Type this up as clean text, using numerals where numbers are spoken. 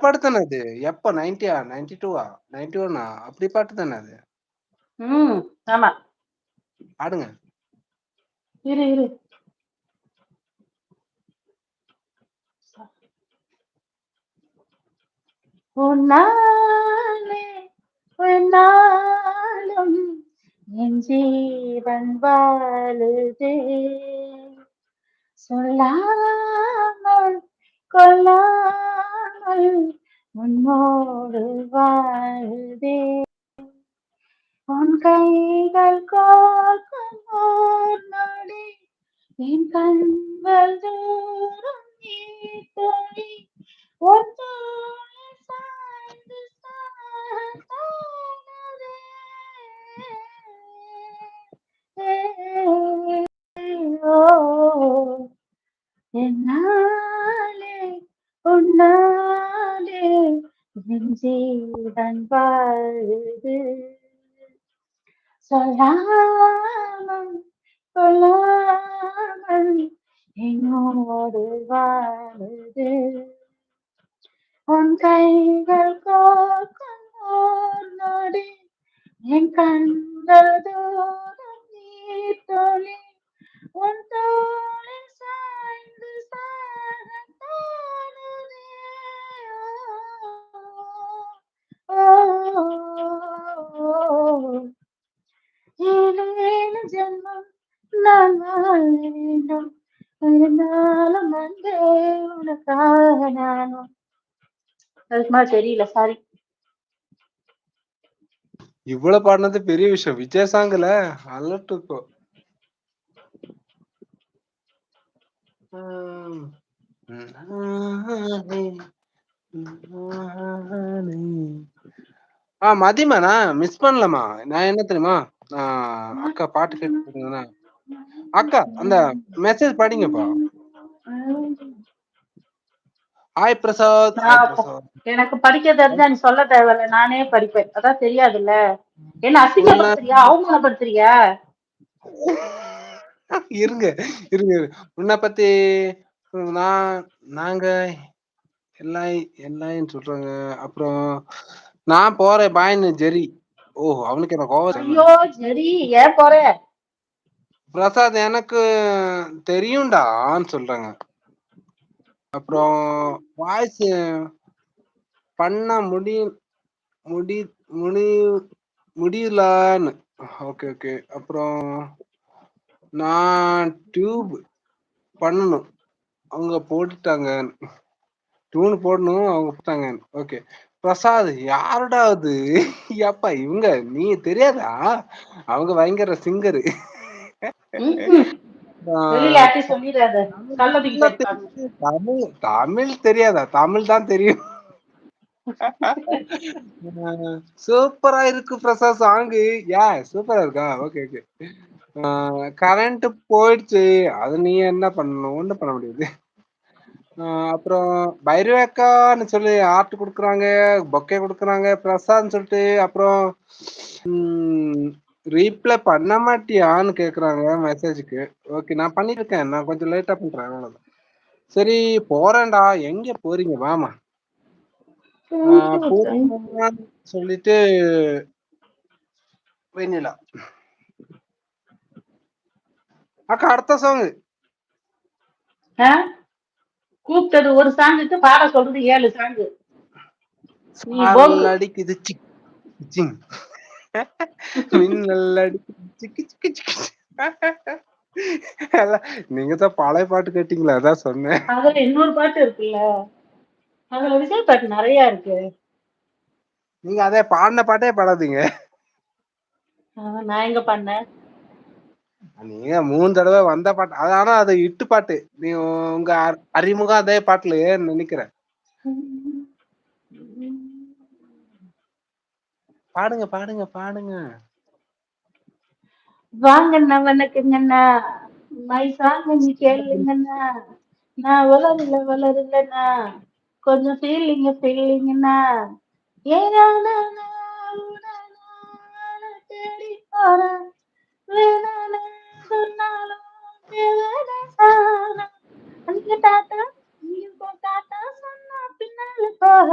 பாட்டு தானே அது? எப்ப 90யா? 92வா? 91ஆ? அப்படி பாட்டு தானே அது? ஆமா. பாடுங்க. இரு. உன்னாலே உன்னாலும் என் ஜீவன் வாழுதே, சொல்லாமல் கொல்லாமல் உன்னோடு வாழுதே, உன் கைகள் கோர்க்கும் ஓர் நொடி என் கண்கள் தூரம் நீட்டொழி, உன் தோளில் சாய்ந்து சாய்ந்தாடுதே. ஓ, என்னாலே உன்னாலே என் ஜீவன் வாழுது, சொல்லாமல் கொள்ளாமல் என்னோடு வாழுது, உன் கைகள் கோர்க்கும் ஓர் நொடி என் கண்கள் தூரம் நீட்டொழி, உன் தோளில் சாய்ந்து சாகத்தானுதே. ஏழு ஏழு ஜென்மம் நான் வாழ வேண்டும், இருந்தாலும் அன்பே உனக்காக நானும். அதுக்கு மேல தெரியல, சாரி. இவ்வளவு பாடினது பெரிய விஷயம். விஜய் சாங்ல அலர்ட் இப்போ. மதியமா நான் மிஸ் பண்ணலமா. நான் என்ன தெரியுமா, அக்கா பாட்டு கேட்டு அக்கா அந்த மெசேஜ் படிங்கப்பா. ஹாய் பிரசாத். எனக்கு படிக்க தெரிஞ்சா நீ சொல்ல தேவையில்ல, நானே படிப்பேன். அதான் தெரியாதுல்ல. என்ன அசிங்கப்படுத்துறியா, அவமானப்படுத்துறியா? இருங்க இருங்க. உன்னை பத்தி நாங்க எல்லாம் சொல்றாங்க. அப்புறம் நான் போறேன் பாய்னு ஜெரி. ஓ, அவனுக்கு என்ன கோவம்? ஐயோ ஜெரி, ஏன் போற? பிரசாத் எனக்கு தெரியும்டான்னு சொல்றாங்க. அப்புறம் வாய்ஸ் பண்ண முடியலன்னு. Okay okay. அப்புறம் நான் டியூப் பண்ணணும், அவங்க போட்டுட்டாங்க. டியூன் போடணும், அவங்க போட்டாங்க. ஓகே. பிரசாத் யாருடா அது? அப்பா இவங்க நீ தெரியாதா? அவங்க பயங்கர சிங்கரு. தமிழ் தெரியாதா? தமிழ் தான் தெரியும். சூப்பரா இருக்கு பிரசாத் சாங்கு. சூப்பரா இருக்கா? Okay okay. கரண்ட் போயிடுச்சு, அது நீ என்ன பண்ணணும்? ஒண்ணும் பண்ண முடியாது. அப்புறம் பைரவேக்கான்னு சொல்லி ஆர்ட் கொடுக்குறாங்க, பொக்கே கொடுக்குறாங்க பிரசாத்னு சொல்லிட்டு. அப்புறம் ரீப்ளை பண்ண மாட்டியான்னு கேக்குறாங்க மெசேஜுக்கு. ஓகே, நான் பண்ணிருக்கேன். நான் கொஞ்சம் லேட்டா பண்றேன், அவ்வளவுதான். சரி போறேன்டா. எங்க போறீங்க? வாமா. சொல்லிட்டு வெண்ணிலா அக்கா அடுத்த சாங் கூப்பிட்டது ஒரு சாங்குக்கு பாட சொல்றது 7 சாங்கு. அடிக்குது மின்னல் அடிக்குது. நீங்க தான் பழைய பாட்டு கேட்டீங்களா? அதான் சொன்னேன். அதுல இன்னொரு பாட்டு இருக்குல்ல, அதுல விஜய் பாட்டு நிறைய இருக்கு. நீங்க அதே பாடின பாட்டே பாடாதீங்க. நான் எங்க பண்ணேன்? நீங்க 3 தடவை வந்த பாட்டு. ஆனா அது இட்டு பாட்டு. நீ உங்க அறிமுகம் அதே பாட்டுல நினைக்கிறேன். பாடுங்க பாடுங்க பாடுங்க. வாங்கண்ணா வணக்கங்கண்ணா, மை சாங் கேளுங்கண்ணா, நான் வளரலண்ணா, கொஞ்சம் ஃபீலிங்கண்ணா, ஏன்னா தேடி போறேன், சொன்னாலும் டாட்டா சொன்னா பின்னால போக